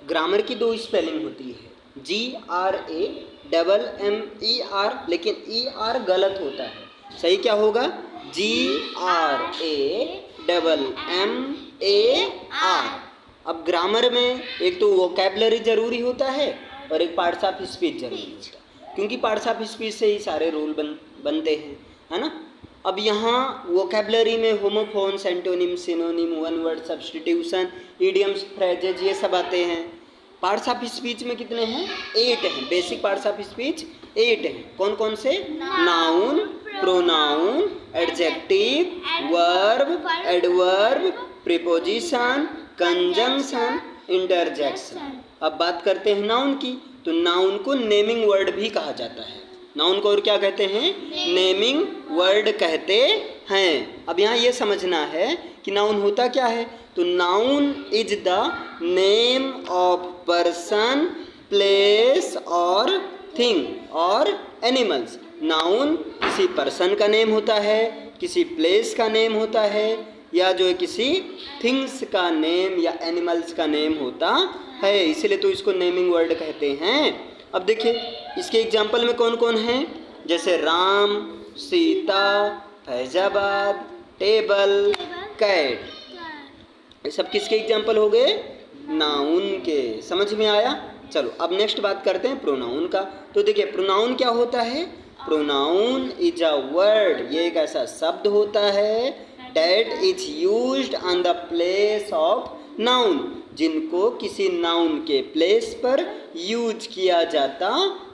Grammar की दो spelling होती है, GRAMMER, लेकिन ER गलत होता है। सही क्या होगा? GRAMMAR। अब ग्रामर में एक तो वोकैबुलरी जरूरी होता है और एक पार्ट्स ऑफ स्पीच जरूरी होता है, क्योंकि पार्ट्स ऑफ स्पीच से ही सारे रूल बनते हैं, है ना। अब यहाँ वोकैबुलरी में homophones, antonym, synonym, one word substitution, idioms, phrases, ये सब आते हैं। पार्ट्स ऑफ स्पीच में कितने हैं? 8 हैं। बेसिक पार्ट्स ऑफ स्पीच 8 हैं। कौन कौन से? Noun, pronoun, adjective, verb, adverb, preposition, conjunction, interjection. अब बात करते हैं नाउन की, तो नाउन को नेमिंग वर्ड भी कहा जाता है। नाउन को और क्या कहते हैं? नेमिंग वर्ड कहते हैं। अब यहाँ ये समझना है कि नाउन होता क्या है। तो noun is the name of person, place और थिंग और एनिमल्स। नाउन किसी पर्सन का नेम होता है, किसी प्लेस का नेम होता है, या जो है किसी थिंग्स का नेम या एनिमल्स का नेम होता है, इसलिए तो इसको नेमिंग वर्ड कहते हैं। अब देखिए इसके एग्जाम्पल में कौन कौन हैं, जैसे राम, सीता, फैजाबाद, टेबल, कैट, ये सब किसके एग्जाम्पल हो गए? नाउन के। समझ में आया? चलो अब नेक्स्ट बात करते हैं प्रोनाउन का। तो देखिए प्रोनाउन क्या होता है। प्रोनाउन इज अ वर्ड, ये एक ऐसा शब्द होता है that is used on the place of noun, जिनको किसी नाउन के प्लेस पर यूज किया जाता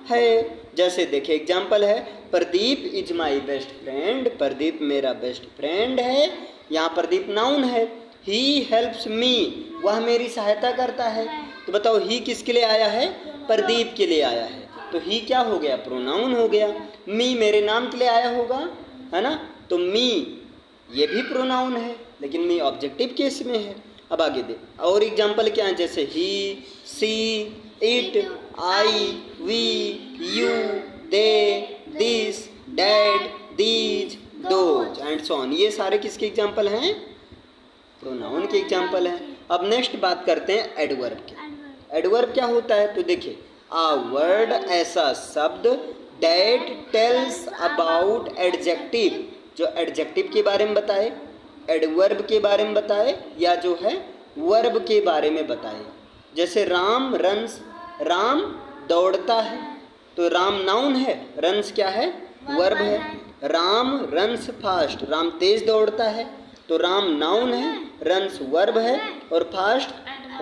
है। जैसे देखिए एग्जाम्पल है, Pradeep is my best friend, Pradeep मेरा बेस्ट फ्रेंड है। यहाँ प्रदीप नाउन है। ही हेल्प्स मी, वह मेरी सहायता करता है। तो बताओ ही किसके लिए आया है? प्रदीप के लिए आया है, तो ही क्या हो गया? प्रोनाउन हो गया। मी मेरे नाम के लिए आया होगा, है ना, तो मी ये भी प्रोनाउन है, लेकिन मी ऑब्जेक्टिव केस में है। अब आगे दे और एग्जाम्पल क्या है, जैसे he, she, it, I, we, you, they, this, that, these, those and so on, ये सारे किसके एग्जाम्पल हैं? प्रोनाउन के एग्जाम्पल हैं। अब नेक्स्ट बात करते हैं एडवर्ब के। एडवर्ब क्या होता है? तो देखिए आ वर्ड, ऐसा शब्द डेट टेल्स अबाउट एडजेक्टिव, जो एडजेक्टिव के बारे में बताए, एडवर्ब के बारे में बताए, या जो है वर्ब के बारे में बताए। जैसे राम रन्स, राम दौड़ता है, तो राम नाउन है, रन्स क्या है? वर्ब है। राम रन्स फास्ट, राम तेज दौड़ता है, तो राम नाउन है, रन्स वर्ब है, और फास्ट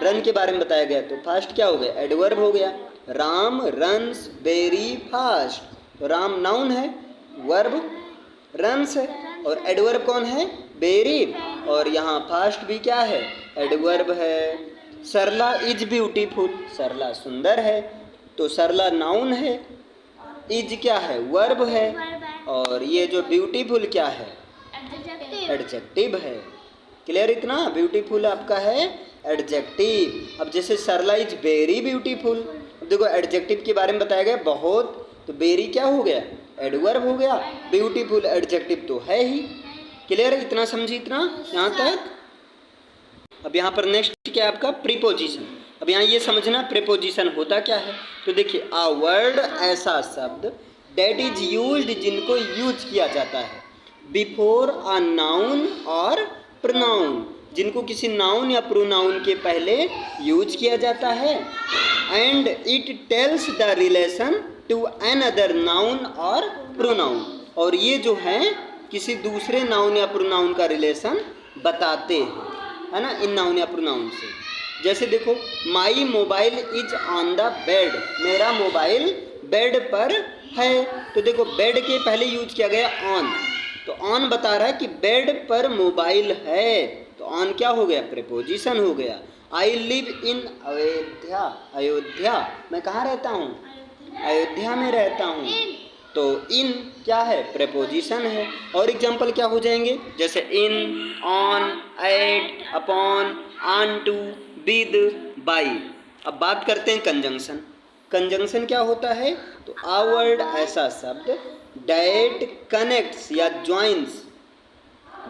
रन के बारे में बताया गया, तो फास्ट क्या हो गया? एडवर्ब हो गया। राम रन्स वेरी फास्ट, तो राम नाउन है, वर्ब रन्स है, और एडवर्ब कौन है? वेरी, और यहाँ फास्ट भी क्या है? एडवर्ब है। सरला इज ब्यूटीफुल, सरला सुंदर है, तो सरला नाउन है, इज क्या है? वर्ब है, और ये जो ब्यूटीफुल क्या है? एडजेक्टिव है। क्लियर इतना? ब्यूटीफुल आपका है एडजेक्टिव। अब जैसे सरला इज वेरी ब्यूटीफुल, अब देखो एडजेक्टिव के बारे में बताया गया बहुत, तो वेरी क्या हो गया? एडवर्ब हो गया। ब्यूटीफुल एडजेक्टिव तो है ही। क्लियर है? इतना समझी? इतना यहाँ तक? अब यहाँ पर नेक्स्ट क्या है आपका? प्रीपोजिशन। अब यहाँ ये समझना प्रीपोजिशन होता क्या है। तो देखिए आ वर्ड, ऐसा शब्द डेट इज यूज्ड, जिनको यूज किया जाता है बिफोर अ नाउन और प्रोनाउन, जिनको किसी नाउन या प्रोनाउन के पहले यूज किया जाता है, and it tells the relation to another noun और प्रोनाउन, और ये जो है किसी दूसरे नाउन या प्रोनाउन का रिलेशन बताते हैं, है ना, इन नाउन या प्रोनाउन से। जैसे देखो my mobile is on the bed, मेरा मोबाइल बेड पर है, तो देखो बेड के पहले यूज किया गया ऑन, तो ऑन बता रहा है कि बेड पर मोबाइल है, तो ऑन क्या हो गया? प्रीपोजिशन हो गया। I live in Ayodhya, Ayodhya मैं कहाँ रहता हूँ? अयोध्या में रहता हूँ, तो इन क्या है? प्रीपोजिशन है। और एग्जाम्पल क्या हो जाएंगे? जैसे in, on, at, upon, on to, with, by. अब बात करते हैं कंजंक्शन। कंजंक्शन क्या होता है? तो आ वर्ड, ऐसा शब्द डेट कनेक्ट्स या ज्वाइंस,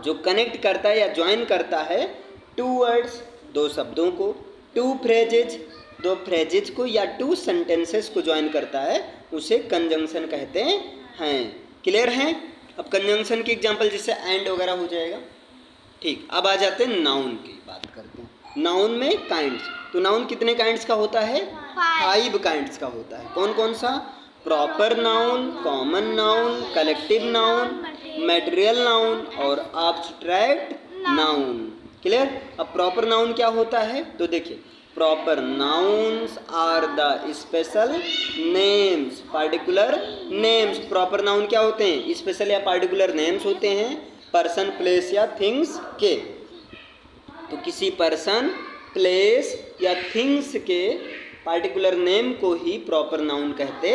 जो कनेक्ट करता है या ज्वाइन करता है टू वर्ड्स, दो शब्दों को, टू फ्रेजेज, दो फ्रेजेज को या टू सेंटेंसेस को ज्वाइन करता है उसे कंजंक्शन कहते हैं। क्लियर है? अब कंजंक्शन की एग्जांपल जैसे एंड वगैरह हो जाएगा। ठीक, अब आ जाते हैं नाउन की बात करते हैं। नाउन में काइंड्स, तो नाउन कितने काइंड्स का होता है? 5 काइंड्स का होता है। कौन कौन सा? Proper noun, common noun, collective noun, material noun और एब्स्ट्रैक्ट नाउन। क्लियर? अब प्रॉपर नाउन क्या होता है? तो देखिए, proper nouns are the special names, particular names. Proper noun क्या होते हैं? स्पेशल या पार्टिकुलर नेम्स होते हैं पर्सन, प्लेस या थिंग्स के। तो किसी पर्सन, प्लेस या थिंग्स के पार्टिकुलर नेम को ही प्रॉपर नाउन कहते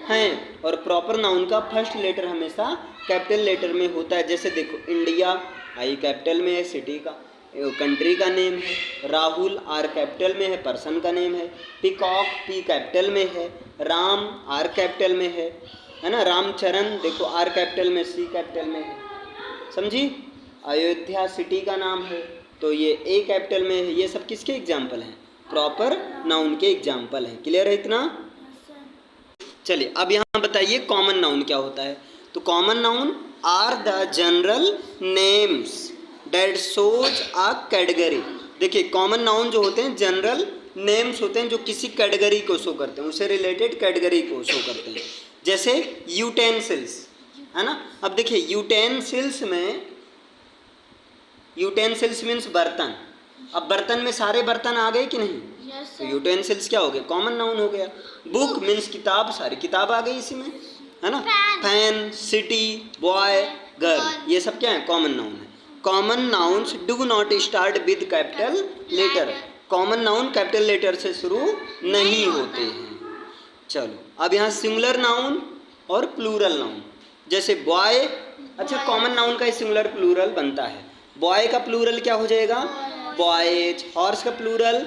हैं। और प्रॉपर नाउन का फर्स्ट लेटर हमेशा कैपिटल लेटर में होता है। जैसे देखो, इंडिया आई कैपिटल में है, सिटी का कंट्री का नेम है। राहुल आर कैपिटल में है, पर्सन का नेम है। पीकॉक पी कैपिटल में है। राम आर कैपिटल में है ना। रामचरण देखो आर कैपिटल में, सी कैपिटल में है। समझी? अयोध्या सिटी का नाम है, तो ये ए कैपिटल में है। ये सब किसके एग्जाम्पल हैं? प्रॉपर नाउन के एग्जाम्पल हैं। क्लियर है इतना? चलिए अब यहाँ बताइए कॉमन नाउन क्या होता है। तो common noun are the general names that shows a category. देखिए, कॉमन नाउन जो होते हैं जनरल नेम्स होते हैं जो किसी कैटेगरी को शो करते हैं, उससे रिलेटेड कैटेगरी को शो करते हैं। जैसे यूटेंसिल्स, है ना। अब देखिए, यूटेंसिल्स में, यूटेंसिल्स मीन्स बर्तन। अब बर्तन में सारे बर्तन आ गए कि नहीं? तो यूटेंसिल्स क्या हो गया? कॉमन नाउन हो गया। बुक मीन्स किताब, सारी किताब आ गई इसी में, है ना। फैन, सिटी, बॉय, गर्ल, ये सब क्या है? कॉमन नाउन है। Common nouns do not start with capital letter. Common noun capital letter से शुरू नहीं होते हैं। चलो अब यहाँ सिंगुलर नाउन और प्लूरल नाउन। जैसे बॉय, अच्छा कॉमन नाउन का सिंगुलर प्लूरल बनता है। बॉय का प्लूरल क्या हो जाएगा? बॉयज। हॉर्स का प्लूरल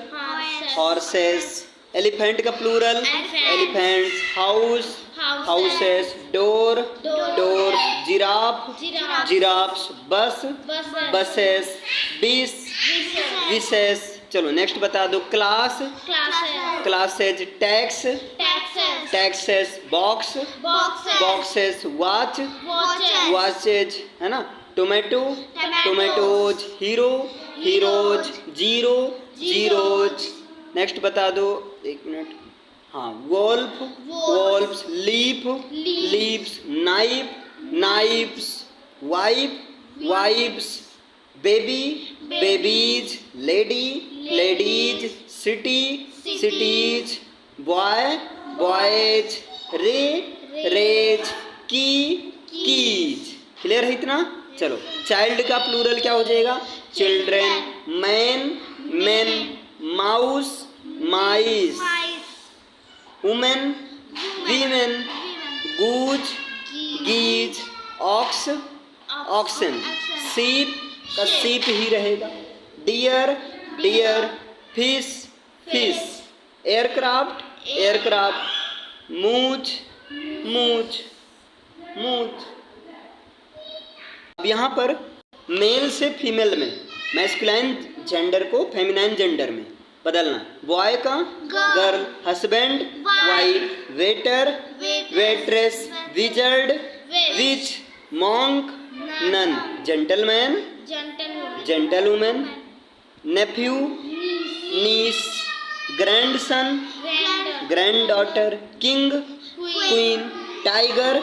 हॉर्सेस। एलिफेंट का plural elephants. House houses. Door doors. Giraffe giraffes. Bus buses. बीस विशेस। चलो नेक्स्ट बता दो। Class classes. Tax taxes. Box boxes. Watch watches, है ना। Tomato tomatoes. Hero heroes. Zero zeros. Next बता दो, एक मिनट। हाँ, wolf wolfs. Leaf leaves. Knife knifes. Wife wifes. Baby babies. Lady ladies. City cities. Boy boys. Ray rays. Key keys. Clear है इतना? चलो, चाइल्ड का प्लूरल क्या हो जाएगा? Children. Man men. Mouse mice. Woman women. Goose geese. Ox oxen. Sheep का sheep ही रहेगा। Dear dear. Fish fish. Aircraft aircraft. Much much much. अब यहाँ पर मेल से फीमेल में, मैस्कुलाइन जेंडर को फेमिनाइन जेंडर में बदलना। बॉय का girl. Husband wife. Waiter waitress. Wizard witch. Monk nun. Gentleman gentlewoman. Nephew niece. Grandson granddaughter. King queen. Tiger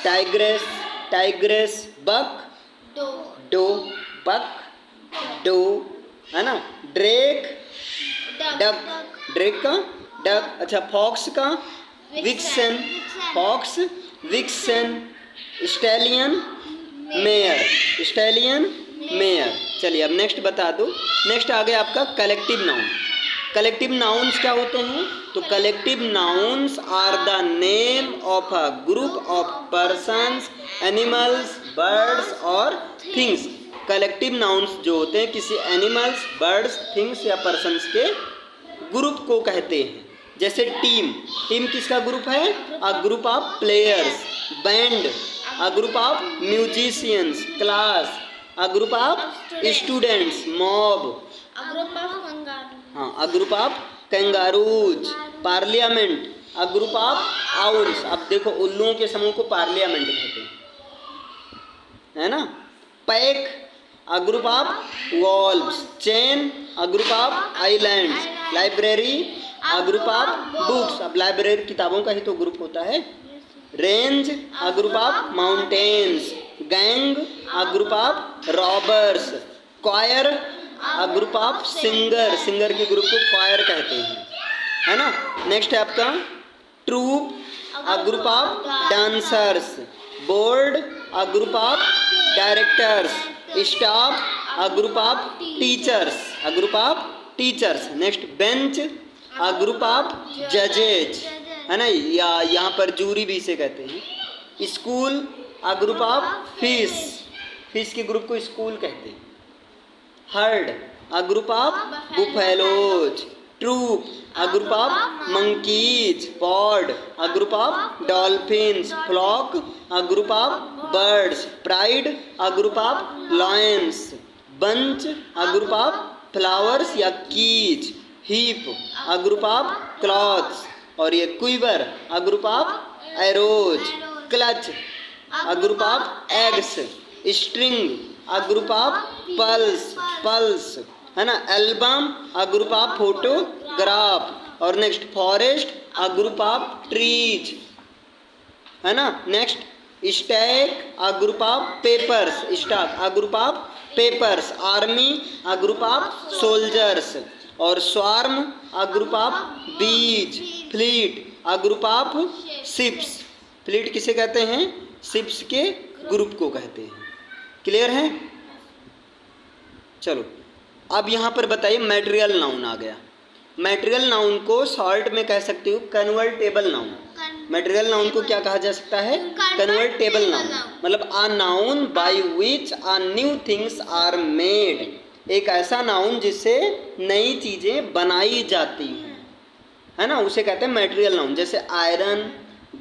tigress tigress. Buck doe buck doe, है ना। Drake duck drake का duck. अच्छा, fox का vixen fox vixen. Stallion mare stallion mare. चलिए अब next बता दो। Next आ गया आपका कलेक्टिव नाउन। कलेक्टिव नाउन्स क्या होते हैं? तो collective nouns are the name of a group of persons, animals, birds और थिंग्स। कलेक्टिव नाउन्स जो होते हैं किसी एनिमल्स, बर्ड्स, थिंग्स या पर्सन्स के ग्रुप को कहते हैं। जैसे टीम, टीम किसका ग्रुप है? A group of players. Band, a group of musicians. Class, a group of students. Mob, हाँ, a group of kangaroos. Parliament, a group of owls. अब देखो उल्लुओं के समूह को पार्लियामेंट कहते हैं, है ना। Pack, a group of wolves. Chain, a group of islands. Library, a group of books. अब लाइब्रेरी किताबों का ही तो ग्रुप होता है। Range, a group of mountains. Gang, a group of robbers. Choir, a group of singer. Singer के group को choir कहते हैं, है ना। नेक्स्ट है आपका troupe, a group of dancers. Board, a group of directors. Staff, a group of teachers. A group of teachers. Next bench, a group of जजेज, है ना, या यहाँ पर जूरी भी इसे कहते हैं। School, a group of fish. Fish के ग्रुप को स्कूल कहते हैं। Herd, a group of buffaloes. Troop, a group of monkeys. Pod, a group of dolphins. Flock, a group of birds. Pride, a group of lions. Bunch, a group of flowers या keys. Heap, a group of clothes. और ये quiver, a group of arrows. Clutch, a group of eggs. String, a group of pulse, है ना। Album, a group of photograph. और next forest, a group of trees, है ना। Next stack, a group of papers. Stock, a group of papers. Army, a group of soldiers. और swarm, a group of bees. Fleet, a group of ships. Fleet किसे कहते हैं? Ships के group को कहते हैं। क्लियर है? चलो अब यहाँ पर बताइए मैटेरियल नाउन आ गया। मैटेरियल नाउन को शॉर्ट में कह सकते हो कन्वर्टेबल नाउन। मैटेरियल नाउन को क्या कहा जा सकता है? Convertible noun. मतलब a noun by which a new things are made. एक ऐसा नाउन जिससे नई चीजें बनाई जाती हैं, है ना, उसे कहते हैं मैटेरियल नाउन। जैसे iron,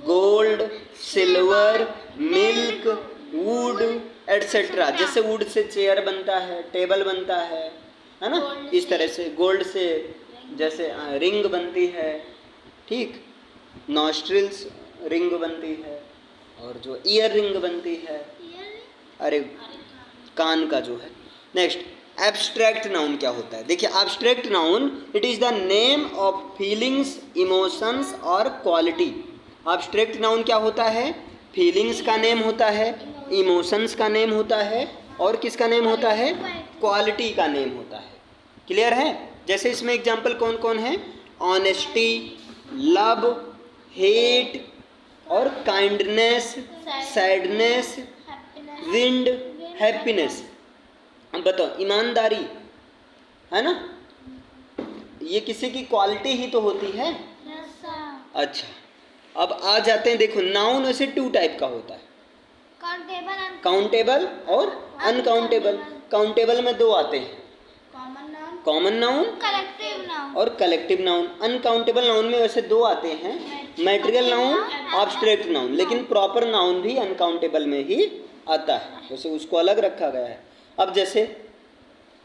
gold, silver, milk, would etcetera. जैसे वुड से चेयर बनता है, टेबल बनता है ना। इस तरह से गोल्ड से जैसे रिंग बनती है, ठीक, नॉस्ट्रिल्स रिंग बनती है, और जो ईयर रिंग बनती है, अरे कान का जो है। नेक्स्ट एब्स्ट्रैक्ट नाउन क्या होता है? देखिए abstract noun it is the name of feelings, emotions और क्वालिटी। एब्स्ट्रैक्ट नाउन क्या होता है? फीलिंग्स का नेम होता है, इमोशंस का नेम होता है, और किसका नेम होता है? क्वालिटी का नेम होता है। क्लियर है? जैसे इसमें एग्जाम्पल कौन कौन है? ऑनेस्टी, लव, हेट और काइंडनेस, सैडनेस, विंड, हैप्पीनेस। अब बताओ ईमानदारी, है ना, ये किसी की क्वालिटी ही तो होती है। अच्छा अब आ जाते हैं, देखो नाउन वैसे टू टाइप का होता है, काउंटेबल और अनकाउंटेबल। काउंटेबल में दो आते हैं, कॉमन नाउन और कलेक्टिव नाउन। अनकाउंटेबल नाउन में वैसे दो आते हैं, मैटेरियल नाउन, एब्स्ट्रैक्ट नाउन। लेकिन प्रॉपर नाउन भी अनकाउंटेबल में ही आता है, वैसे उसको अलग रखा गया है। अब जैसे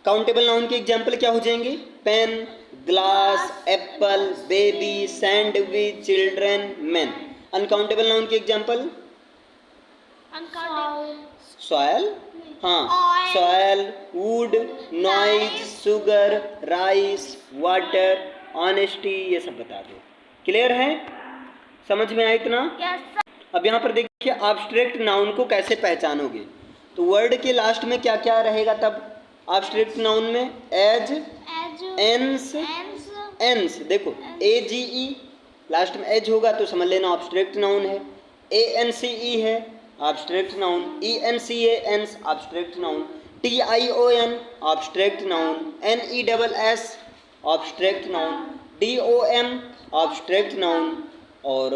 काउंटेबल नाउन के एग्जाम्पल क्या हो जाएंगे? Pen, glass, apple, baby, sandwich, children, man. Uncountable noun के एग्जाम्पल सॉयल, हाँ, soil, wood, noise, sugar, rice, water, honesty, ये सब बता दो। क्लियर है? समझ में आया इतना? अब यहाँ पर देखिए एब्स्ट्रैक्ट नाउन को कैसे पहचानोगे। तो वर्ड के लास्ट में क्या क्या रहेगा तब एब्स्ट्रैक्ट नाउन में? Age, ance, ence. देखो AGE लास्ट में एज होगा तो समझ लेना एब्स्ट्रैक्ट नाउन है। ANCE है abstract noun. ENCA ance abstract noun. TION abstract noun. NESS abstract noun. DOM abstract noun. और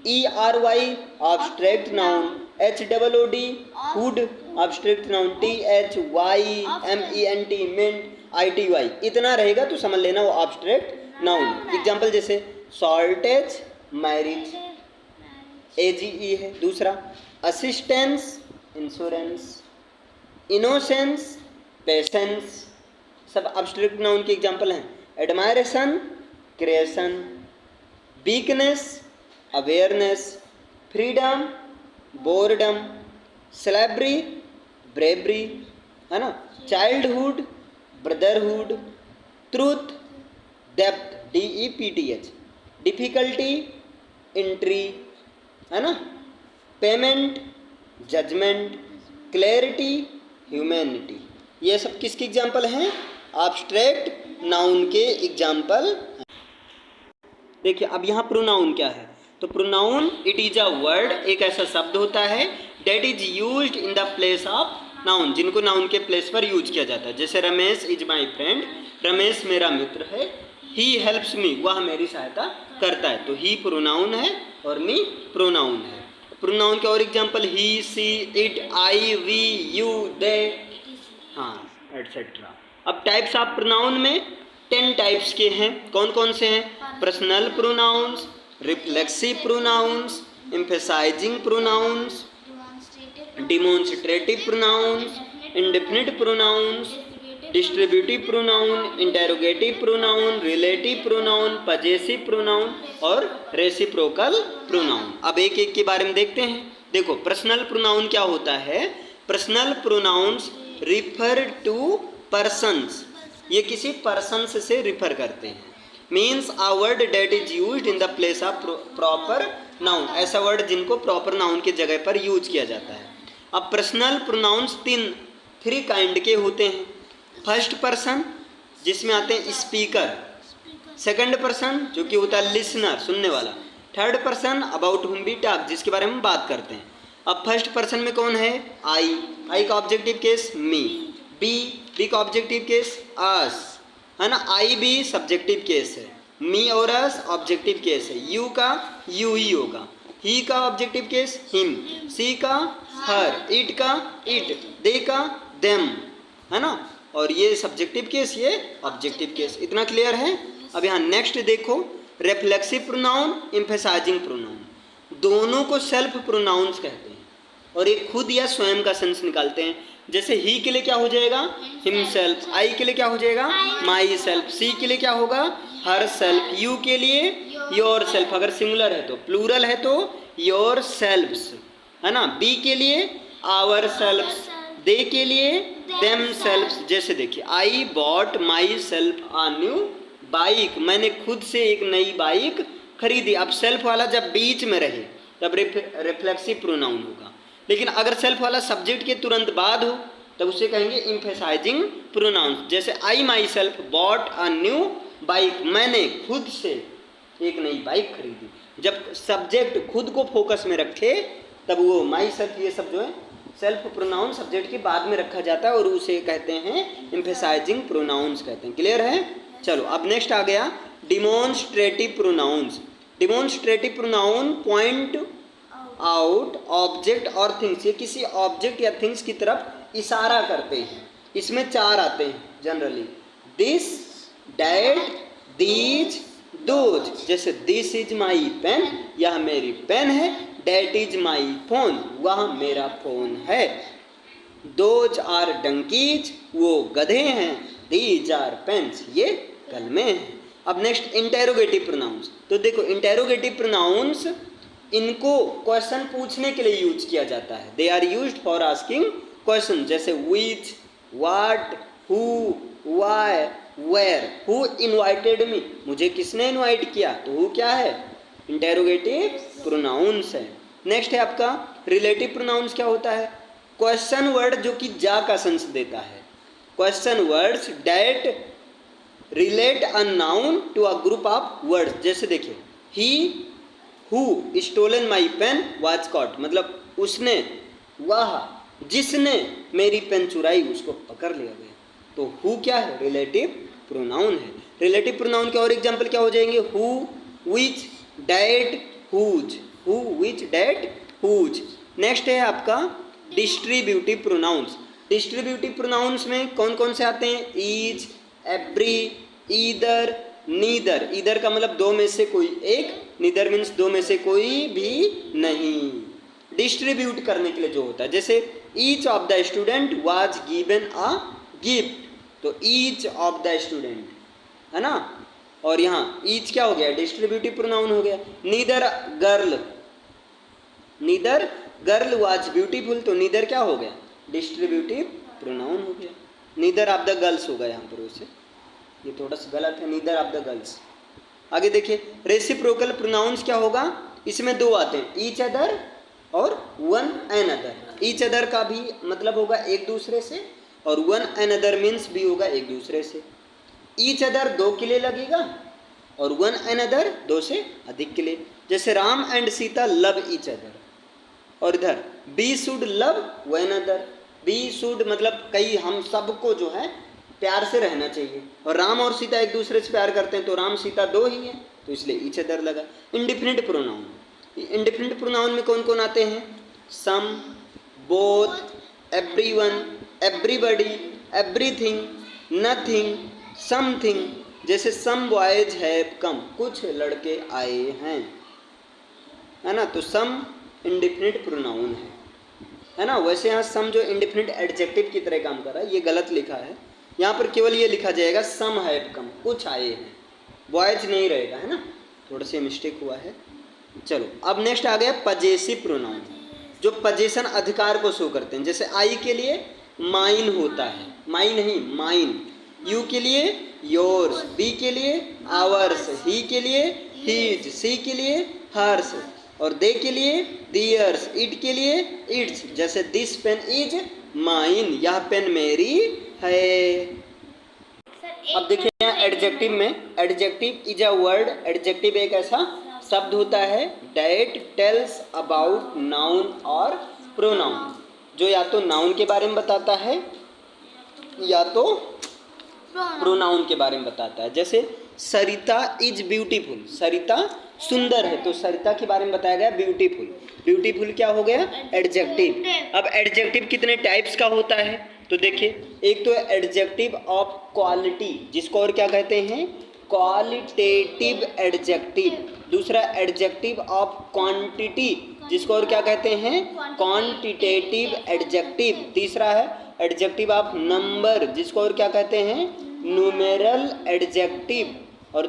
ERY abstract noun. HOOD hood abstract noun. THYMENT ment, ITY। इतना रहेगा तो समझ लेना वो एब्स्ट्रैक्ट नाउन। एग्जाम्पल जैसे शॉर्टेज, मैरिज, AGE है। दूसरा असिस्टेंस, इंश्योरेंस, इनोसेंस, पेशेंस, सब एब्स्ट्रैक्ट नाउन के एग्जाम्पल हैं। Admiration, creation, weakness, awareness, freedom, boredom, slavery, bravery, है ना, childhood, brotherhood, truth, depth, DEPTH, difficulty, entry, है ना, पेमेंट, जजमेंट, क्लैरिटी, ह्यूमैनिटी। ये सब किसके एग्जाम्पल हैं? एब्स्ट्रैक्ट नाउन के एग्जाम्पल। देखिए अब यहाँ प्रोनाउन क्या है, तो pronoun it is a word, एक ऐसा शब्द होता है that is used in the place of noun, जिनको नाउन के प्लेस पर यूज किया जाता है। जैसे Ramesh is my friend, Ramesh मेरा मित्र है। ही हेल्प्स मी, वह मेरी सहायता करता है, तो ही प्रोनाउन है और मी प्रोनाउन है। प्रोनाउन के और example he, she, it, I, we, you, they, हाँ एटसेट्रा। अब टाइप्स ऑफ प्रोनाउन में 10 टाइप्स के हैं। कौन कौन से हैं? Personal pronouns, reflexive pronouns, emphasizing pronouns, demonstrative pronouns, indefinite pronouns, distributive pronoun, interrogative pronoun, relative pronoun, possessive pronoun और रेसिप्रोकल प्रोनाउन। अब एक एक के बारे में देखते हैं। देखो पर्सनल प्रोनाउन क्या होता है? Personal pronouns refer to persons, ये किसी पर्सन्स से रिफर करते हैं। Means a word that is used in the place of proper noun, ऐसा वर्ड जिनको प्रॉपर नाउन की जगह पर यूज किया जाता है। अब पर्सनल प्रोनाउंस 3 काइंड के होते हैं। फर्स्ट पर्सन जिसमें आते हैं स्पीकर, सेकंड पर्सन जो कि होता है लिसनर, सुनने वाला, third person about whom we talk, जिसके बारे में बात करते हैं। अब फर्स्ट पर्सन में कौन है? आई का ऑब्जेक्टिव केस मी, बी का ऑब्जेक्टिव केस अस, है ना, आई भी सब्जेक्टिव केस है, मी और अस ऑब्जेक्टिव केस है, यू का यू ही होगा, ही का ऑब्जेक्टिव केस हिम, सी का हर, इट का इट, दे का देम, है ना, और ये सब्जेक्टिव केस, ये ऑब्जेक्टिव केस। इतना क्लियर है? अब यहाँ नेक्स्ट देखो, रिफ्लेक्सिव प्रोनाउन, एम्फेसाइजिंग प्रोनाउन, दोनों को सेल्फ प्रोनाउंस कहते हैं और एक खुद या स्वयं का सेंस निकालते हैं। जैसे ही के लिए क्या हो जाएगा? हिमसेल्फ, आई के लिए क्या हो जाएगा? माई सेल्फ, सी के लिए क्या होगा? हर सेल्फ, यू के लिए योर सेल्फ, अगर सिंगुलर है तो, प्लूरल है तो योर सेल्फ्स, है ना, बी के लिए आवर सेल्फ्स, दे के लिए देम सेल्फ्स। जैसे देखिए, I bought myself a new bike, मैंने खुद से एक नई बाइक खरीदी। अब सेल्फ वाला जब बीच में रहे तब रिफ्लेक्सिव प्रोनाउन होगा, लेकिन अगर सेल्फ वाला सब्जेक्ट के तुरंत बाद हो तब उसे कहेंगे एम्फेसाइजिंग प्रोनाउन। जैसे I myself bought a new bike, मैंने खुद से एक नई बाइक खरीदी। जब सब्जेक्ट खुद को फोकस में रखे तब वो माई सेल्फ, ये सब जो है सेल्फ प्रोनाउन सब्जेक्ट के बाद में रखा जाता है और उसे कहते हैं एम्फेसाइजिंग प्रोनाउंस कहते हैं। क्लियर है? चलो अब नेक्स्ट आ गया demonstrative pronounce. Demonstrative pronoun point out object और थिंग्स, ये किसी ऑब्जेक्ट या थिंग्स की तरफ इशारा करते हैं। इसमें 4 आते हैं generally, this, that, these, those. जैसे दिस इज माई पेन, यह मेरी पेन है, डैट इज माई फोन, वह मेरा फोन है, दोज आर डंकीज, वो गधे हैं, दीज आर पेन्स, ये कलमे हैं। अब नेक्स्ट इंटेरोगेटिव प्रोनाउंस। तो देखो इंटेरोगेटिव प्रोनाउंस इनको क्वेश्चन पूछने के लिए यूज किया जाता है। They are used for asking question, जैसे which, what, who, why, where. Who invited me, मुझे किसने इनवाइट किया, तो हु क्या है? इंटेरोगेटिव प्रोनाउंस है। नेक्स्ट है आपका रिलेटिव प्रोनाउंस। क्या होता है? क्वेश्चन वर्ड जो कि जा का सेंस देता है। Question words that relate a noun to a group of words. जैसे देखिए, he who stolen my pen was caught, मतलब उसने, वह, जिसने मेरी पेन चुराई उसको पकड़ लिया गया। तो हु क्या है? रिलेटिव प्रोनाउन है। रिलेटिव प्रोनाउन के और एग्जाम्पल क्या हो जाएंगे? Who, which, that, whose, who, which, that, whose. Next है आपका डिस्ट्रीब्यूटिव प्रोनाउंस। डिस्ट्रीब्यूटिव प्रोनाउंस में कौन कौन से आते हैं? Each, every, either, neither. Either का मतलब दो में से कोई एक, नीदर मीन्स दो में से कोई भी नहीं। डिस्ट्रीब्यूट करने के लिए जो होता है, जैसे each of the student was given a gift, तो ईच ऑफ द स्टूडेंट, है ना, और यहाँ ईच क्या हो गया, डिस्ट्रीब्यूटिव प्रोनाउन हो गया। नीदर गर्ल वाज ब्यूटीफुल, तो नीदर क्या हो गया, डिस्ट्रीब्यूटिव प्रोनाउन हो गया। नीदर ऑफ द गर्ल्स होगा यहाँ पर, उसे ये थोड़ा सा गलत है, नीदर ऑफ द गर्ल्स। आगे देखिए रेसिप्रोकल प्रोनाउंस क्या होगा, इसमें दो आते हैं, ईच अदर और one another. Each other का भी मतलब होगा एक दूसरे से, और वन एन अदर मीन्स भी होगा एक दूसरे से। ईच अदर दो के लिए लगेगा और वन एन अदर दो से अधिक के लिए। जैसे Ram and Sita love each other, और इधर we should love one other. We should मतलब कई हम सबको जो है प्यार से रहना चाहिए, और राम और सीता एक दूसरे से प्यार करते हैं, तो राम सीता दो ही हैं, तो इसलिए ईच अदर लगा। इंडिफिनिट प्रोनाउन, इंडिफिनिट प्रोनाउन में कौन कौन आते हैं, some, both, everyone, everybody, everything, nothing, something. जैसे सम बॉयज हैव कम, कुछ लड़के आए हैं, है ना, तो सम इंडिफिनिट प्रोनाउन है ना। वैसे यहाँ सम जो इंडिफिनिट एडजेक्टिव की तरह काम कर रहा है, ये गलत लिखा है, यहाँ पर केवल ये लिखा जाएगा सम हैव कम, कुछ आए हैं, बॉयज नहीं रहेगा, है ना, थोड़ा सा मिस्टेक हुआ है। चलो अब नेक्स्ट आ गया पजेसिव प्रोनाउन, जो पजेशन अधिकार को शो करते हैं। जैसे आई के लिए माइन होता है, माइन नहीं माइन, यू के लिए योर्स, बी के लिए आवर्स, ही के लिए हीज, सी के लिए हर्स, और दे के लिए दियर्स, इट के लिए इट्स। जैसे दिस पेन इज माइन, यह पेन मेरी है। अब देखिए यहाँ एडजेक्टिव में, adjective is a word, adjective एक ऐसा शब्द होता है डेट टेल्स अबाउट नाउन और प्रोनाउन, जो या तो नाउन के बारे में बताता है या तो प्रोनाउन के बारे में बताता है। जैसे सरिता इज ब्यूटीफुल, सरिता सुंदर है, तो सरिता के बारे में बताया गया ब्यूटीफुल। ब्यूटीफुल क्या हो गया, एडजेक्टिव। अब एडजेक्टिव कितने टाइप्स का होता है, तो देखिए एक तो एडजेक्टिव ऑफ क्वालिटी, जिसको और क्या कहते हैं, क्वालिटेटिव एडजेक्टिव। दूसरा एडजेक्टिव ऑफ क्वांटिटी, जिसको और क्या कहते हैं, क्वांटिटेटिव एडजेक्टिव। तीसरा है एडजेक्टिव ऑफ नंबर, जिसको और क्या कहते हैं, न्यूमेरल एडजेक्टिव। और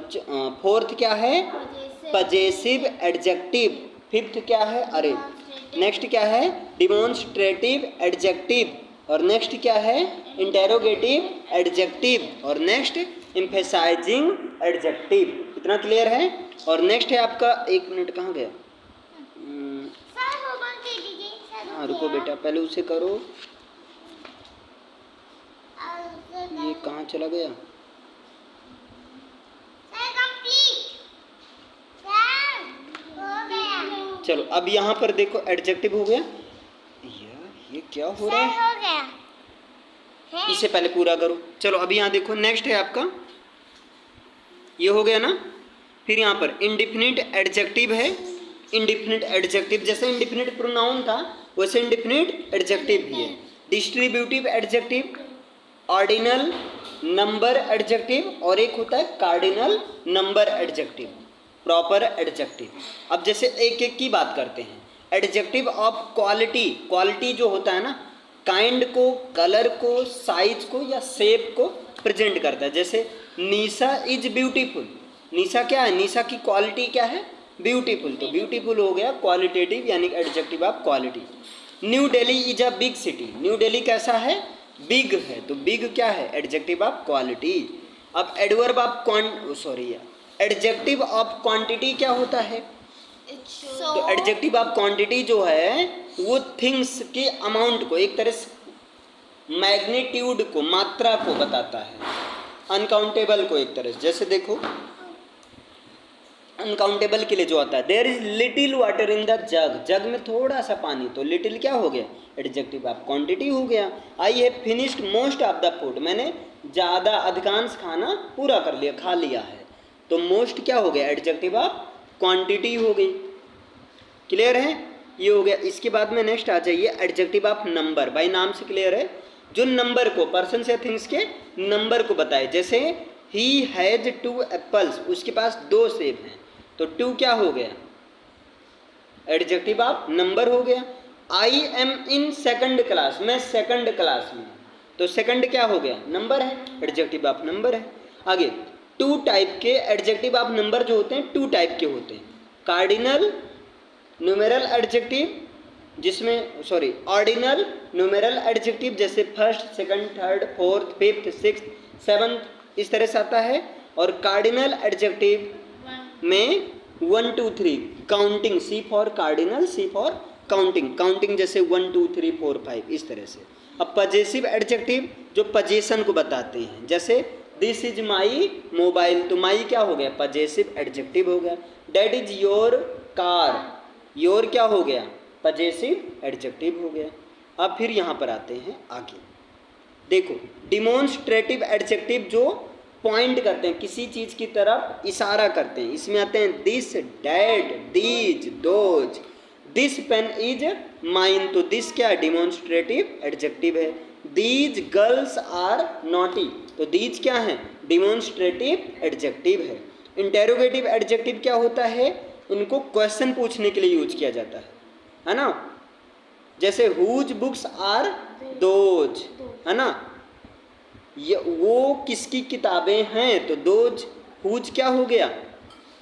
फोर्थ क्या है, पजेसिव एडजेक्टिव। फिफ्थ क्या है, अरे नेक्स्ट क्या है, डिमॉन्स्ट्रेटिव एडजेक्टिव। और नेक्स्ट क्या है, इंटेरोगेटिव एडजेक्टिव। और नेक्स्ट एम्फेसाइजिंग एडजेक्टिव। इतना क्लियर है। और नेक्स्ट है आपका, एक मिनट कहाँ गया, हाँ रुको बेटा, पहले उसे करो, ये कहाँ चला गया, चलो अब यहाँ पर देखो एडजेक्टिव हो गया, ये क्या हो रहा है, हो गया, इसे पहले पूरा करो। चलो अभी यहाँ देखो नेक्स्ट है आपका, ये हो गया ना। फिर यहाँ पर इंडिफिनिट एडजेक्टिव है, इंडिफिनिट एडजेक्टिव जैसे इंडिफिनिट प्रोनाउन था वैसे इंडिफिनिट एडजेक्टिव भी है। Distributive adjective, ordinal number adjective, और एक होता है cardinal number adjective, proper adjective. अब जैसे एक एक की बात करते हैं। एडजेक्टिव ऑफ क्वालिटी, क्वालिटी जो होता है ना, काइंड को, कलर को, साइज को या शेप को प्रेजेंट करता है। जैसे निशा इज ब्यूटीफुल, निशा क्या है, निशा की क्वालिटी क्या है, ब्यूटीफुल, तो ब्यूटीफुल हो गया क्वालिटेटिव यानी adjective of quality. New Delhi is a big city, new Delhi कैसा है, बिग है, तो बिग क्या है, एडजेक्टिव ऑफ क्वालिटी। अब adverb of adjective of quantity क्या होता है, तो एडजेक्टिव ऑफ क्वांटिटी जो है वो थिंग्स के अमाउंट को, एक तरह से मैग्नीट्यूड को, मात्रा को बताता है, अनकाउंटेबल को एक तरह से। जैसे देखो अनकाउंटेबल के लिए जो आता है, there is little water in the jug, jug में थोड़ा सा पानी, तो लिटिल क्या हो गया, एडजेक्टिव ऑफ क्वांटिटी हो गया। I have finished most of the food, मैंने ज़्यादा अधिकांश खाना पूरा कर लिया, खा लिया है, तो मोस्ट क्या हो गया, एडजेक्टिव ऑफ क्वांटिटी हो गई। क्लियर है, ये हो गया। इसके बाद में नेक्स्ट आ जाइए एडजेक्टिव ऑफ नंबर, भाई नाम से क्लियर है, जो नंबर को, पर्सन या थिंग्स के नंबर को बताए। जैसे ही हैज 2 एप्पल्स, उसके पास 2 सेब हैं, तो 2 क्या हो गया, एडजेक्टिव ऑफ नंबर हो गया। I am in second class, मैं सेकंड क्लास में, तो सेकंड क्या हो गया, नंबर है, एडजेक्टिव ऑफ नंबर है। आगे टू टाइप के एडजेक्टिव ऑफ नंबर जो होते हैं टू टाइप के होते हैं, कार्डिनल न्यूमेरल एडजेक्टिव जिसमें ऑर्डिनल न्यूमेरल एडजेक्टिव जैसे first, second, third, fourth, fifth, sixth, seventh इस तरह से आता है, और कार्डिनल एडजेक्टिव में 1 2 3 counting, C for cardinal, C for counting जैसे 1 2 3 4 5 इस तरह से। अब पजेसिव एडजेक्टिव जो पजेशन को बताते हैं, जैसे दिस इज माई मोबाइल, तो माई क्या हो गया, पजेसिव एडजेक्टिव हो गया। That is your car, your क्या हो गया, पजेसिव एडजेक्टिव हो गया। अब फिर यहाँ पर आते हैं आगे, देखो डिमोन्स्ट्रेटिव एडजेक्टिव जो पॉइंट करते हैं, किसी चीज की तरफ इशारा करते हैं, इसमें आते हैं this, that, these, those. This pen is mine, तो दिस क्या है, डिमोन्स्ट्रेटिव एडजेक्टिव है। दीज गर्ल्स आर नॉटी, तो दीज क्या है, डिमोन्स्ट्रेटिव एडजेक्टिव है। इंटेरोगेटिव एडजेक्टिव क्या होता है, इनको क्वेश्चन पूछने के लिए यूज किया जाता है ना, जैसे हुज बुक्स आर दोज, है ना, ये वो किसकी किताबें हैं, तो दोज, हुज क्या हो गया,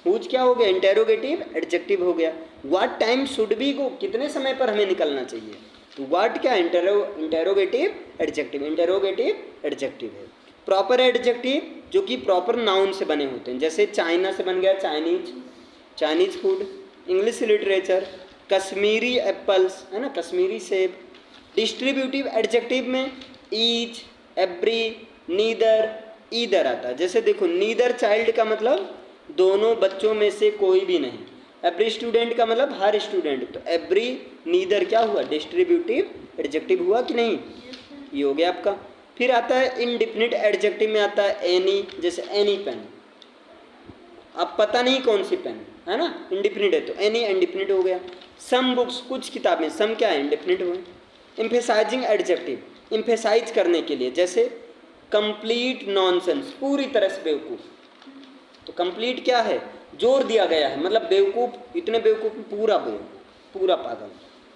हुज क्या हो गया, इंटेरोगेटिव एडजेक्टिव हो गया। What time should be go, कितने समय पर हमें निकलना चाहिए, तो व्हाट क्या, इंटेरोगेटिव एडजेक्टिव, इंटेरोगेटिव एडजेक्टिव है। प्रॉपर एडजेक्टिव जो कि प्रॉपर नाउन से बने होते हैं, जैसे चाइना से बन गया Chinese, Chinese food. English literature, Kashmiri apples, है ना, कश्मीरी सेब। डिस्ट्रीब्यूटिव एडजेक्टिव में ईच, एवरी, नीदर, ईदर आता है, जैसे देखो नीदर चाइल्ड का मतलब दोनों बच्चों में से कोई भी नहीं, एवरी स्टूडेंट का मतलब हर स्टूडेंट, तो एवरी, नीदर क्या हुआ, डिस्ट्रीब्यूटिव एडजेक्टिव हुआ कि नहीं, ये हो गया आपका। फिर आता है इनडिफिनिट एडजेक्टिव में आता है एनी, जैसे एनी पेन, अब पता नहीं कौन सी पेन, है ना, इंडिफिनिट है, तो एनी इंडिफिनिट हो गया। सम बुक्स, कुछ किताबें, सम क्या है, इंडिफिनिट हुए। एम्फेसाइजिंग एडजेक्टिव, एम्फेसाइज करने के लिए, जैसे कंप्लीट नॉनसेंस, पूरी तरह से बेवकूफ़, तो कंप्लीट क्या है, जोर दिया गया है, मतलब बेवकूफ़, इतने बेवकूफ़, पूरा बेवकूफ़, पूरा पागल,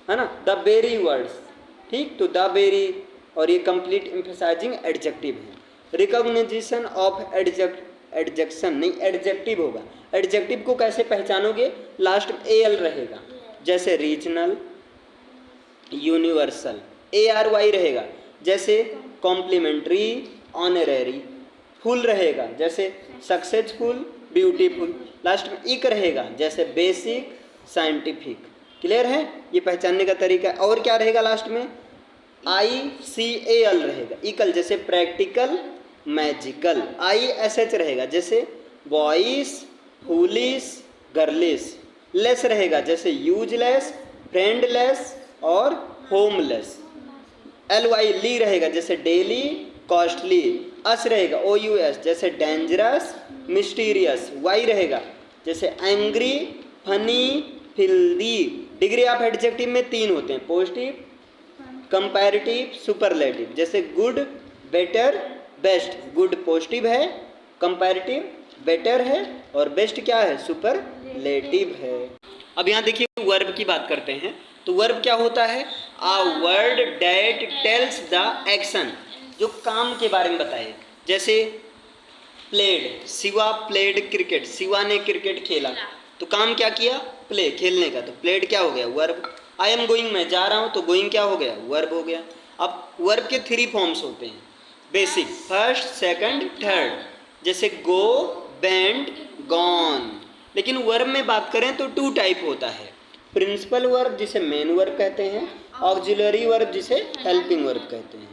है ना। द वेरी वर्ड्स, ठीक, तो द वेरी, और ये कंप्लीट एम्फेसाइजिंग एडजेक्टिव है। रिकॉग्निशन ऑफ एडजेक्शन नहीं, एडजेक्टिव होगा। एडजेक्टिव को कैसे पहचानोगे, लास्ट में एल रहेगा, जैसे रीजनल, यूनिवर्सल, ARY रहेगा, जैसे कॉम्प्लीमेंट्री, ऑनरेरी। फुल रहेगा, जैसे सक्सेसफुल, ब्यूटीफुल। लास्ट में इक रहेगा, जैसे बेसिक, साइंटिफिक। क्लियर है, ये पहचानने का तरीका। और क्या रहेगा लास्ट में, ICAL रहेगा, इकल, जैसे प्रैक्टिकल, मैजिकल। ISH रहेगा, जैसे बॉयस, फूलिश, गर्लिश। लेस रहेगा, जैसे यूजलेस, फ्रेंडलेस और होमलेस। LY, ली रहेगा, जैसे डेली, कॉस्टली। अस रहेगा, OUS, जैसे डेंजरस, मिस्टीरियस। Y रहेगा, जैसे angry, funny, filthy. Degree of adjective में 3 होते हैं, पॉजिटिव, कंपैरेटिव, सुपरलेटिव। जैसे good, better, best. Good positive है, कंपैरेटिव बेटर है, और बेस्ट क्या है, सुपरलेटिव है। अब यहाँ देखिए वर्ब की बात करते हैं, तो वर्ब क्या होता है, a word that tells the action, जो काम के बारे में बताए। जैसे played, Shiva played cricket, Shiva ने क्रिकेट खेला, तो काम क्या किया, प्ले, खेलने का, तो प्लेड क्या हो गया, वर्ब। आई एम गोइंग, मैं जा रहा हूँ, तो गोइंग क्या हो गया, वर्ब हो गया। अब वर्ब के 3 फॉर्म्स होते हैं बेसिक, फर्स्ट, सेकंड, थर्ड, जैसे गो, बेंड, गॉन। लेकिन वर्ब में बात करें तो 2 टाइप होता है, प्रिंसिपल वर्ब जिसे मेन वर्ब कहते हैं, ऑक्सिलरी वर्ब जिसे हेल्पिंग वर्ब कहते हैं।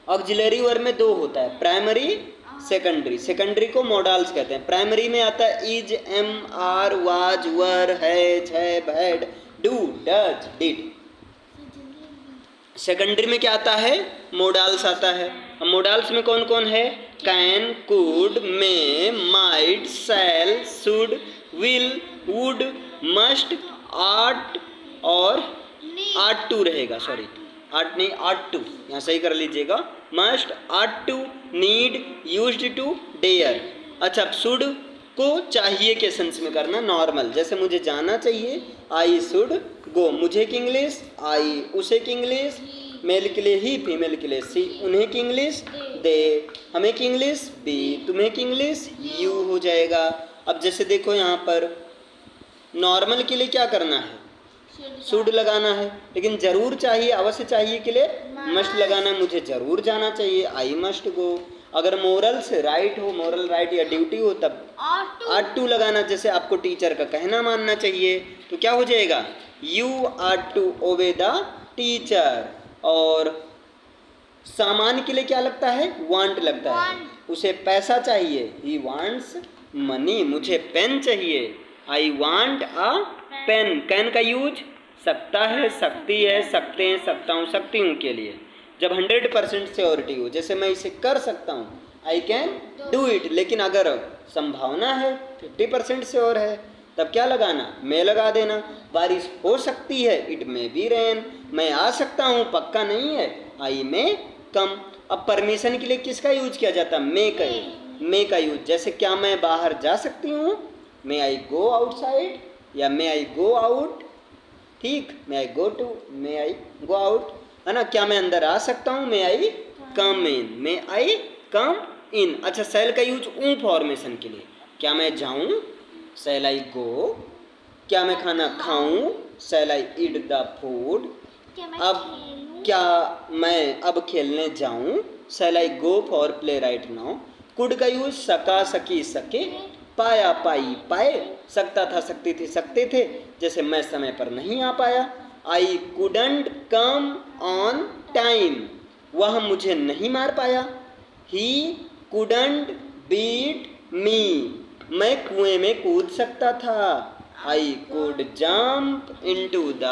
ऑक्सिलरी वर्ब में 2 होता है, प्राइमरी, सेकेंडरी। सेकेंडरी को मॉडल्स कहते हैं। प्राइमरी में आता है is, am, are, was, were, has, have, had, do, does, did. Secondary में क्या आता है, मोडाल्स आता है। अब मोडाल्स में कौन कौन है, can, could, may, might, shall, should, will, would, must, ought और आर्ट टू रहेगा, सॉरी आर्ट नहीं, आर्ट टू, यहाँ सही कर लीजिएगा। Must, ought to, need, used to, dare. अच्छा, शुड को चाहिए के सेंस में करना, नॉर्मल, जैसे मुझे जाना चाहिए, आई शुड गो। मुझे की इंग्लिश, आई। उसे की इंग्लिश, मेल के लिए ही, फीमेल के लिए सी। उन्हें की इंग्लिश दे, हमें की इंग्लिश बी, तुम्हें की इंग्लिश यू हो जाएगा। अब जैसे देखो यहाँ पर नॉर्मल के लिए क्या करना है, शुड लगाना है, लेकिन जरूर चाहिए, अवश्य चाहिए के लिए मस्ट लगाना है। मुझे जरूर जाना चाहिए, आई मस्ट गो। अगर मोरल से राइट हो, मोरल राइट या ड्यूटी हो, तब आर टू लगाना। जैसे आपको टीचर का कहना मानना चाहिए, तो क्या हो जाएगा, you are to obey the teacher. और सामान के लिए क्या लगता है, वांट लगता है। उसे पैसा चाहिए, ही वांट्स मनी। मुझे पेन चाहिए, I want a pen. Can का यूज सकता है, सकती है, सकते हैं, सकता हूँ, सकती हूँ के लिए। जब 100% श्योरिटी हो, जैसे मैं इसे कर सकता हूँ, आई कैन डू इट। लेकिन अगर संभावना है, 50% श्योर है, तब क्या लगाना, मैं लगा देना। बारिश हो सकती है, इट में बी रेन। मैं आ सकता हूँ, पक्का नहीं है, आई में कम। अब परमिशन के लिए किसका यूज किया जाता है, मे का यूज। जैसे क्या मैं बाहर जा सकती हूँ, मे आई गो आउटसाइड, या मे आई गो आउट, ठीक, मे आई go to, may I go out, है ना। क्या मैं अंदर आ सकता हूँ, मे आई कम इन, मे आई कम इन। अच्छा, सेल का यूज ऊ फॉर्मेशन के लिए। क्या मैं जाऊँ, सेल आई गो। क्या मैं खाना खाऊं, shall I eat the food. अब क्या मैं अब खेलने जाऊं, shall I go for play right now. Could का यूज सका, सकी, सके, पाया, पाई, पाए, सकता था, सकती थी, सकते थे। जैसे मैं समय पर नहीं आ पाया, I couldn't come on time, वह मुझे नहीं मार पाया। ही कुडंट बीट मी, मैं कुएं में कूद सकता था। I could jump into the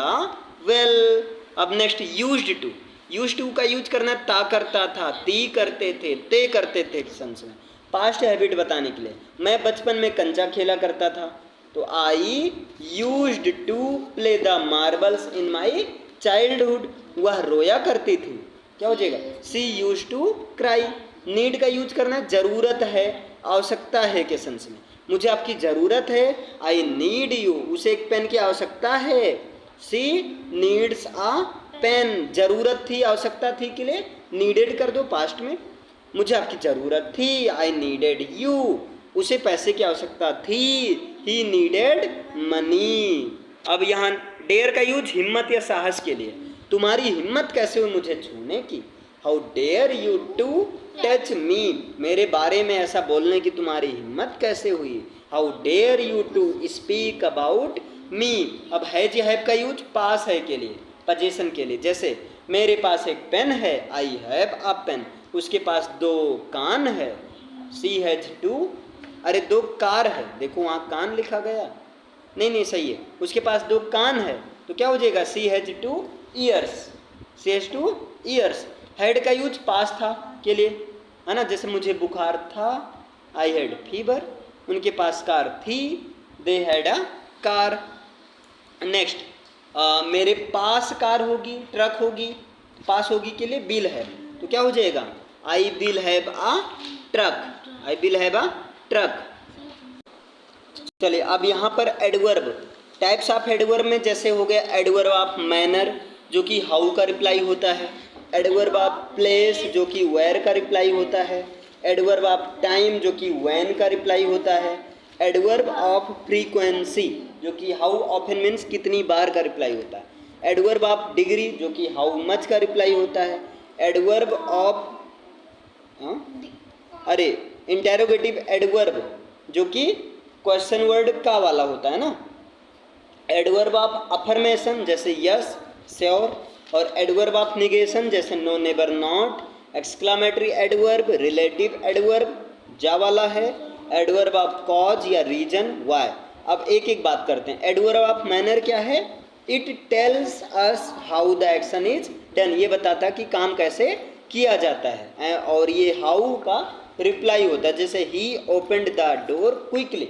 well. अब next used to. Used to का यूज करना, ता करता था, ती करते थे, ते करते थे सेंस में। पास्ट हैबिट बताने के लिए, मैं बचपन में कंचा खेला करता था, तो I used to play the marbles in my childhood, वह रोया करती थी। क्या हो जाएगा, she used to cry. Need का यूज करना, जरूरत है, आवश्यकता है के सेंस में। मुझे आपकी ज़रूरत है, आई नीड यू, उसे एक पेन की आवश्यकता है। सी नीड्स आ पेन, जरूरत थी, आवश्यकता थी के लिए नीडेड कर दो पास्ट में। मुझे आपकी ज़रूरत थी, आई नीडेड यू, उसे पैसे की आवश्यकता थी, ही नीडेड मनी। अब यहाँ डेयर का यूज हिम्मत या साहस के लिए। तुम्हारी हिम्मत कैसे हुई मुझे छूने की, how dare you to touch me, मेरे बारे में ऐसा बोलने की तुम्हारी हिम्मत कैसे हुई। How dare you to speak about me. अब हैज या हैव का यूज पास है के लिए, पोजीशन के लिए। जैसे मेरे पास एक पेन है, आई हैव अ पेन। उसके पास 2 कान है, सी हैज 2, अरे 2 कार है, देखो वहाँ कान लिखा गया, नहीं सही है। उसके पास 2 कान है, तो क्या हो जाएगा, she has 2 years, she has 2 years. Had का यूज पास था के लिए, है ना। जैसे मुझे बुखार था, आई हैड फीवर। उनके पास कार थी, they had a car. Next, मेरे पास कार होगी, ट्रक होगी, पास होगी के लिए बिल है, तो क्या हो जाएगा, I will have a truck, I will have a truck. चलिए अब यहाँ पर एडवर्ब, टाइप्स ऑफ एडवर्ब में जैसे हो गया एडवर्ब ऑफ मैनर, जो कि हाउ का रिप्लाई होता है। एडवर्ब ऑफ प्लेस, जो कि वेयर का रिप्लाई होता है। एडवर्ब ऑफ टाइम, जो कि व्हेन का रिप्लाई होता है। एडवर्ब ऑफ फ्रीक्वेंसी, जो कि हाउ ऑफन मीन्स कितनी बार का रिप्लाई होता है। एडवर्ब ऑफ डिग्री, जो कि हाउ मच का रिप्लाई होता है। एडवर्ब ऑफ इंटेरोगेटिव एडवर्ब, जो कि क्वेश्चन वर्ड का वाला होता है ना। एडवर्ब ऑफ अफर्मेशन, जैसे यस, श्योर। और एडवर्ब ऑफ निगेशन, जैसे no, never, not. Exclamatory adverb, relative adverb जा वाला है। एडवर्ब ऑफ कॉज या रीजन, वाई। अब एक एक बात करते हैं। एडवर्ब ऑफ मैनर क्या है, it tells us how the action is done, ये बताता कि काम कैसे किया जाता है। और ये हाउ का रिप्लाई होता है। जैसे ही ओपनड द डोर क्विकली,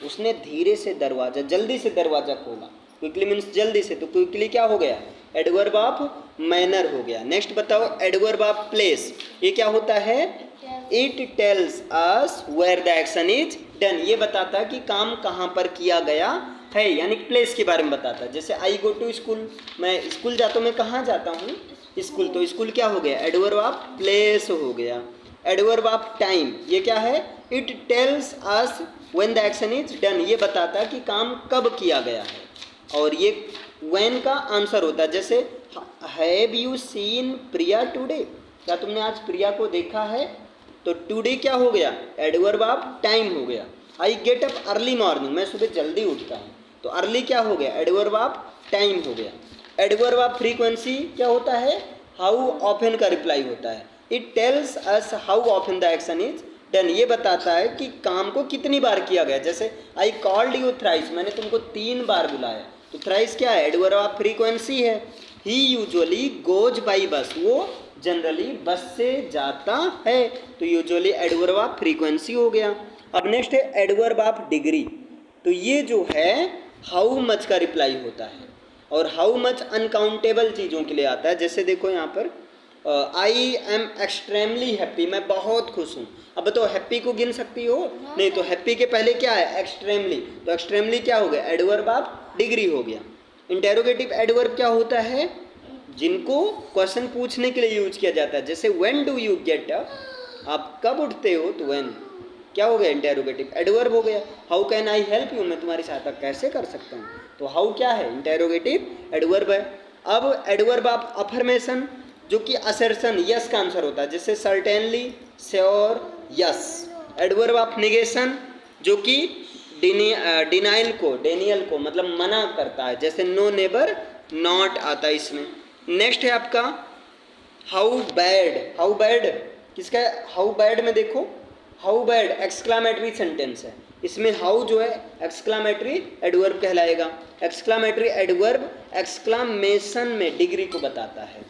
उसने धीरे से दरवाज़ा, जल्दी से दरवाज़ा खोला। क्विकली मीन्स जल्दी से, तो क्विकली क्या हो गया, एडवर्ब ऑफ मैनर हो गया। नेक्स्ट बताओ एडवर्ब ऑफ प्लेस, ये क्या होता है, it tells us where the action is done, ये बताता है कि काम कहाँ पर किया गया है, यानी प्लेस के बारे में बताता है। जैसे आई गो टू स्कूल, मैं स्कूल जाता हूँ, मैं कहाँ जाता हूँ, स्कूल। तो स्कूल क्या हो गया, एडवर्ब ऑफ प्लेस हो गया। एडवर्ब ऑफ टाइम, ये क्या है, it tells us when the action is done, ये बताता है कि काम कब किया गया है। और ये व्हेन का आंसर होता है। जैसे have you seen Priya today, क्या तुमने आज प्रिया को देखा है, तो टुडे क्या हो गया, एडवर्ब ऑफ टाइम हो गया। I get up early morning, मैं सुबह जल्दी उठता हूँ, तो अर्ली क्या हो गया, एडवर्ब ऑफ टाइम हो गया। एडवर्ब ऑफ फ्रीक्वेंसी क्या होता है, हाउ ऑफन का रिप्लाई होता है। It tells us how often the action is done, ये बताता है कि काम को कितनी बार किया गया। जैसे आई कॉल्ड यू थ्राइस, मैंने तुमको 3 बार बुलाया, तो थ्राइस क्या है, एडवर्ब ऑफ फ्रीक्वेंसी है। ही यूजुअली गोज बाई बस, वो जनरली बस से जाता है, तो यूजुअली एडवर्ब ऑफ फ्रीक्वेंसी हो गया। अब नेक्स्ट है एडवर्ब ऑफ डिग्री, तो ये जो है हाउ मच का रिप्लाई होता है, और हाउ मच अनकाउंटेबल चीज़ों के लिए आता है। जैसे देखो यहाँ पर आई एम एक्सट्रीमली हैप्पी, मैं बहुत खुश हूँ। अब बताओ हैप्पी को गिन सकती हो, नहीं, तो हैप्पी के पहले क्या है, एक्सट्रीमली, तो एक्सट्रीमली क्या हो गया, एडवर्ब ऑफ डिग्री हो गया। इंटेरोगेटिव एडवर्ब क्या होता है, जिनको क्वेश्चन पूछने के लिए यूज किया जाता है। जैसे when do you get up, आप कब उठते हो, तो व्हेन क्या हो गया, इंटेरोगेटिव एडवर्ब हो गया। How can I help you, मैं तुम्हारी सहायता कैसे कर सकता हूँ, तो हाउ क्या है, इंटेरोगेटिव एडवर्ब है। अब एडवर्ब ऑफ अफर्मेशन, जो कि असर्शन, यस का आंसर होता है। जैसे certainly, sure, yes. Adverb of negation, जो कि डेनियल को मतलब मना करता है। जैसे नो, नेबर, नॉट आता है इसमें। नेक्स्ट है आपका हाउ बैड, हाउ बैड किसका है, हाउ बैड में देखो, हाउ बैड एक्सक्लामेटरी सेंटेंस है, इसमें हाउ जो है एक्सक्लामेटरी एडवर्ब कहलाएगा। एक्सक्लामेटरी एडवर्ब एक्सक्लामेशन में डिग्री को बताता है।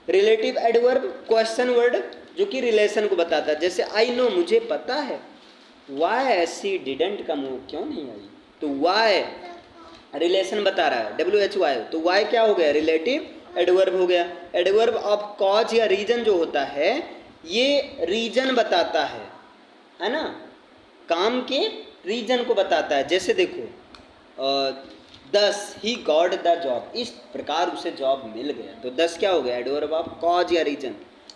रिलेटिव एडवर्ब क्वेश्चन वर्ड, जो कि रिलेशन को बताता है। जैसे आई नो, मुझे पता है, वाई शी डिडंट कम, वो क्यों नहीं आई, तो वाई रिलेशन बता रहा है, WHY, तो वाई क्या हो गया, रिलेटिव एडवर्ब हो गया। एडवर्ब ऑफ कॉज या रीजन जो होता है, ये रीजन बताता है ना, काम के रीजन को बताता है। जैसे देखो दस ही गॉट द जॉब, इस प्रकार उसे जॉब मिल गया, तो दस क्या हो गया, एडवर्ब ऑफ कॉज या reason.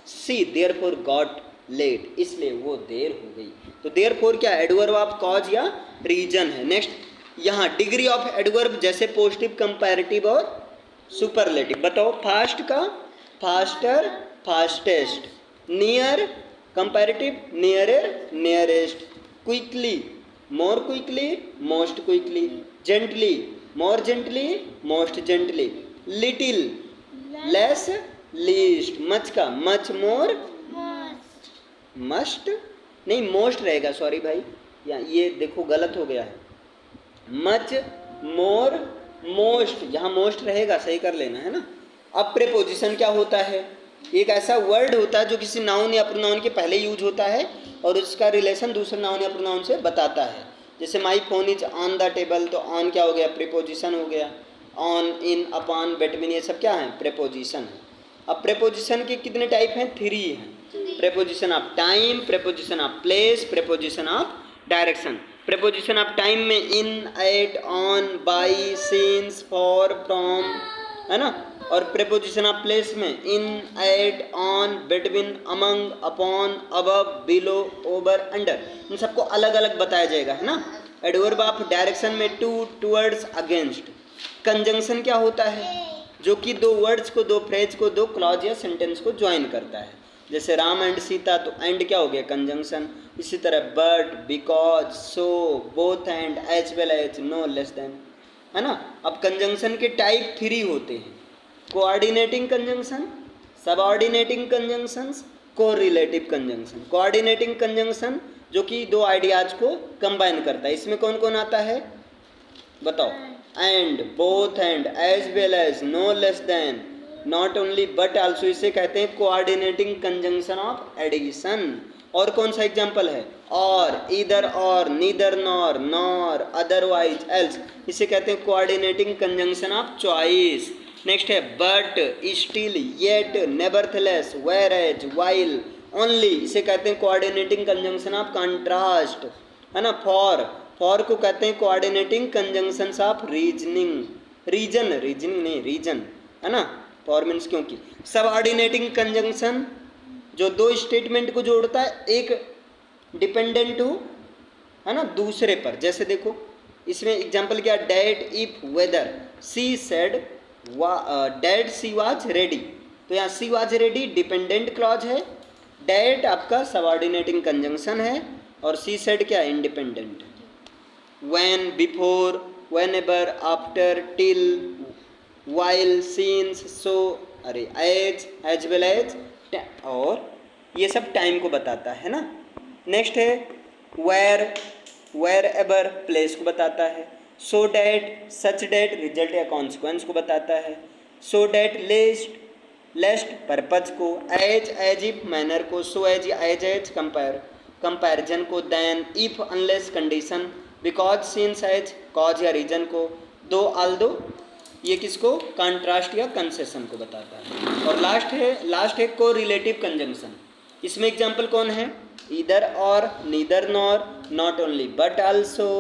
She therefore got late, इसलिए वो देर हो गई, तो देयरफॉर क्या, एडवर्ब ऑफ कॉज या रीजन है। नेक्स्ट यहाँ डिग्री ऑफ एडवर्ब, जैसे पोजिटिव, कंपैरेटिव और सुपरलेटिव। बताओ फास्ट का faster, fastest, near comparative, nearer, nearest, quickly, more quickly, most quickly, gently, more gently, most gently, little, less, least, much का much, more, must नहीं, most रहेगा, sorry भाई, या ये देखो गलत हो गया है, मच, मोर, मोस्ट, यहाँ मोस्ट रहेगा, सही कर लेना है ना। अब प्रेपोजिशन क्या होता है, एक ऐसा वर्ड होता है जो किसी नाउन या प्रोनाउन के पहले यूज होता है और उसका रिलेशन दूसरे नाउन या प्रोनाउन से बताता है। जैसे my phone is on the table, तो ऑन क्या हो गया, प्रेपोजिशन हो गया। ऑन, इन, अपॉन, बिटवीन, ये सब क्या है, प्रेपोजिशन है। अब प्रेपोजिशन के कितने टाइप हैं, 3 हैं। Preposition of time, preposition of place, preposition of direction. Preposition of time में in, at, on, by, since, for, from, है ना। और प्रेपोजिशन ऑफ प्लेस में in, at, on, between, among, upon, above, below, over, under, इन सबको अलग अलग बताया जाएगा, है ना। एडवर्ब ऑफ डायरेक्शन में टू, टुवर्ड्स, अगेंस्ट। कंजंक्शन क्या होता है, जो कि 2 वर्ड्स को, 2 फ्रेज को, 2 क्लॉज या सेंटेंस को ज्वाइन करता है। जैसे राम एंड सीता, तो एंड क्या हो गया, कंजंक्शन। इसी तरह but, because, so, both and, as well as, no, less than, है ना। अब कंजंक्शन के टाइप 3 होते हैं, coordinating conjunction, subordinating conjunctions, correlative conjunction. Coordinating conjunction जो कि 2 आइडियाज को कंबाइन करता है, इसमें कौन कौन आता है बताओ, and, both and, as well as, no less than, not only but also, इसे कहते हैं कोऑर्डिनेटिंग कंजंक्शन ऑफ एडिशन। और कौन सा एग्जांपल है, और, ईदर और, neither nor, nor, otherwise, else, इसे कहते हैं coordinating conjunction of choice. Next है but, still, yet, nevertheless, whereas, while, only, इसे कहते हैं कोऑर्डिनेटिंग कंजंक्शन ऑफ कंट्रास्ट, है ना। फॉर को कहते हैं कोऑर्डिनेटिंग कंजंक्शंस ऑफ रीजनिंग नहीं रीजन, है ना। फॉर मीन्स क्योंकि सबऑर्डिनेटिंग कंजंक्शन जो दो स्टेटमेंट को जोड़ता है, एक डिपेंडेंट हो, है ना, दूसरे पर। जैसे देखो इसमें एग्जांपल क्या, that if whether she said that she was ready, तो यहाँ she was ready dependent clause है, डैट आपका सबऑर्डिनेटिंग कंजंक्शन है, और सी सेड क्या, independent. When, before, whenever, after, till, while, since, so, अरे एज वेल एज, और ये सब टाइम को बताता है ना। नेक्स्ट है वेयर एवर, प्लेस को बताता है। So that, such that, result या कॉन्सिक्वेंस को बताता है। सो डैट, लेस्ट पर्पज को। एज इफ, मैनर को। सो एज कंपैरिजन को। Than, if, unless, condition. Because, since, as, cause या रीजन को। दो, आल्दो, ये किसको, कंट्रास्ट या कंसेशन को बताता है। और लास्ट है को रिलेटिव कंजंक्शन। इसमें एग्जाम्पल कौन है, ईदर और, neither nor, not only but also,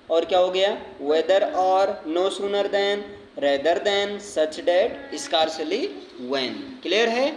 और क्या हो गया, वेदर और, no sooner than, rather than, such that, scarcely, when. Clear है।